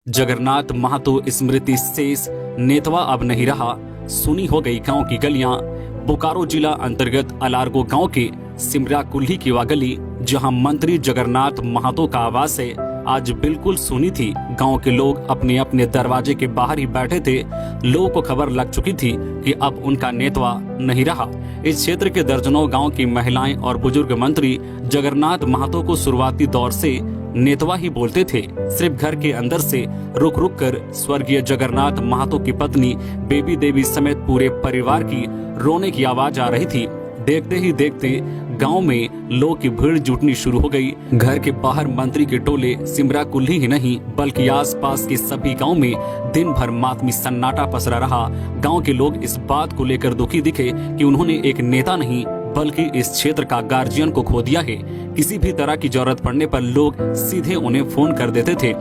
जगन्नाथ महतो स्मृति शेष नेतवा अब नहीं रहा। सुनी हो गई गांव की गलियां। बोकारो जिला अंतर्गत अलारगो गांव के सिमरा कुल्ही की वह गली जहां मंत्री जगन्नाथ महतो का आवास है, आज बिल्कुल सुनी थी। गांव के लोग अपने अपने दरवाजे के बाहर ही बैठे थे। लोगों को खबर लग चुकी थी कि अब उनका नेतवा नहीं रहा। इस क्षेत्र के दर्जनों गांव की महिलाएं और बुजुर्ग मंत्री जगन्नाथ महतो को शुरुआती दौर से नेतवा ही बोलते थे। सिर्फ घर के अंदर से रुक रुक कर स्वर्गीय जगन्नाथ महतो की पत्नी बेबी देवी समेत पूरे परिवार की रोने की आवाज आ रही थी। देखते ही देखते गांव में लोग की भीड़ जुटनी शुरू हो गई। घर के बाहर मंत्री के टोले सिमरा कुल्ही ही नहीं बल्कि आसपास के सभी गांव में दिन भर मातमी सन्नाटा पसरा रहा। गांव के लोग इस बात को लेकर दुखी दिखे कि उन्होंने एक नेता नहीं बल्कि इस क्षेत्र का गार्जियन को खो दिया है। किसी भी तरह की जरूरत पड़ने पर लोग सीधे उन्हें फोन कर देते थे।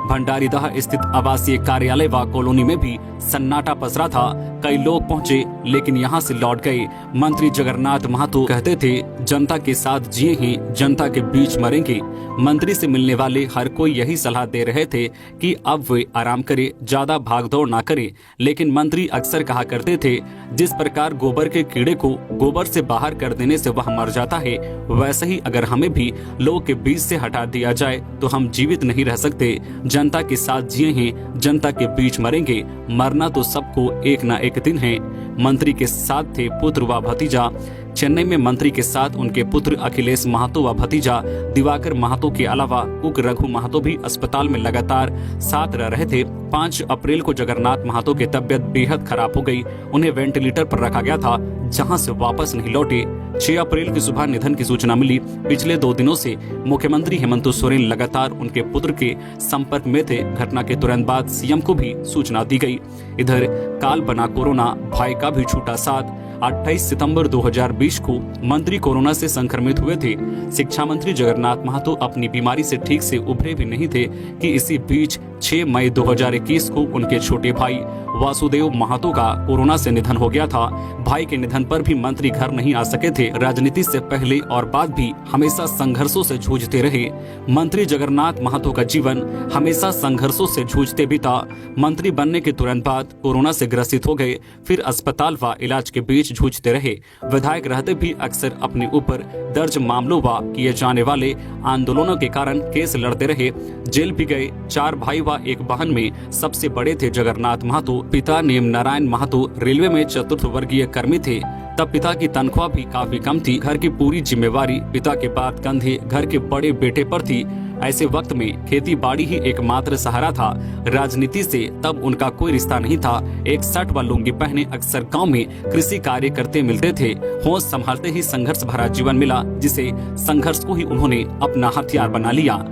भंडारीदह स्थित आवासीय कार्यालय व कॉलोनी में भी सन्नाटा पसरा था। कई लोग पहुंचे लेकिन यहां से लौट गए। मंत्री जगन्नाथ महतो कहते थे, जनता के साथ जिए हैं, जनता के बीच मरेंगे। मंत्री से मिलने वाले हर कोई यही सलाह दे रहे थे कि अब वे आराम करे, ज्यादा भागदौड़ ना करे। लेकिन मंत्री अक्सर कहा करते थे, जिस प्रकार गोबर के कीड़े को गोबर से बाहर कर देने से वह मर जाता है, वैसे ही अगर हमें भी लोगों के बीच से हटा दिया जाए तो हम जीवित नहीं रह सकते। जनता के साथ जिए हैं, जनता के बीच मरेंगे। मरना तो सबको एक ना एक दिन है। मंत्री के साथ थे पुत्र व भतीजा। चेन्नई में मंत्री के साथ उनके पुत्र अखिलेश महतो व भतीजा दिवाकर महतो के अलावा कुक रघु महतो भी अस्पताल में लगातार साथ रह रहे थे। 5 अप्रैल को जगन्नाथ महतो की तबियत बेहद खराब हो गई। उन्हें वेंटिलेटर पर रखा गया था, जहां से वापस नहीं लौटे। 6 अप्रैल की सुबह निधन की सूचना मिली। पिछले 2 दिनों से मुख्यमंत्री हेमंत सोरेन लगातार उनके पुत्र के संपर्क में थे। घटना के तुरंत बाद सीएम को भी सूचना दी गई। इधर काल बना कोरोना, भाई का भी छूटा साथ। 28 सितंबर 2020 को मंत्री कोरोना से संक्रमित हुए थे। शिक्षा मंत्री जगन्नाथ महतो अपनी बीमारी से ठीक से उभरे भी नहीं थे कि इसी बीच 6 मई 2021 को उनके छोटे भाई वासुदेव महतो का कोरोना से निधन हो गया था। भाई के निधन पर भी मंत्री घर नहीं आ सके थे। राजनीति से पहले और बाद भी हमेशा संघर्षों से जूझते रहे। मंत्री जगन्नाथ महतो का जीवन हमेशा संघर्षों से जूझते बीता। मंत्री बनने के तुरंत बाद कोरोना से ग्रसित हो गए, फिर अस्पताल व इलाज के बीच जूझते रहे। विधायक रहते भी अक्सर अपने ऊपर दर्ज मामलों व किए जाने वाले आंदोलनों के कारण केस लड़ते रहे। जेल भी गए। 4 भाई व एक बहन में सबसे बड़े थे जगन्नाथ महतो। पिता नेम नारायण महतो रेलवे में चतुर्थ वर्गीय कर्मी थे। तब पिता की तनख्वाह भी काफी कम थी। घर की पूरी जिम्मेवारी पिता के बाद कंधे घर के बड़े बेटे पर थी। ऐसे वक्त में खेती बाड़ी ही एकमात्र सहारा था। राजनीति से तब उनका कोई रिश्ता नहीं था। एक शर्ट व लुंगी पहने अक्सर गांव में कृषि कार्य करते मिलते थे। होश संभालते ही संघर्ष भरा जीवन मिला, जिसे संघर्ष को ही उन्होंने अपना हथियार बना लिया।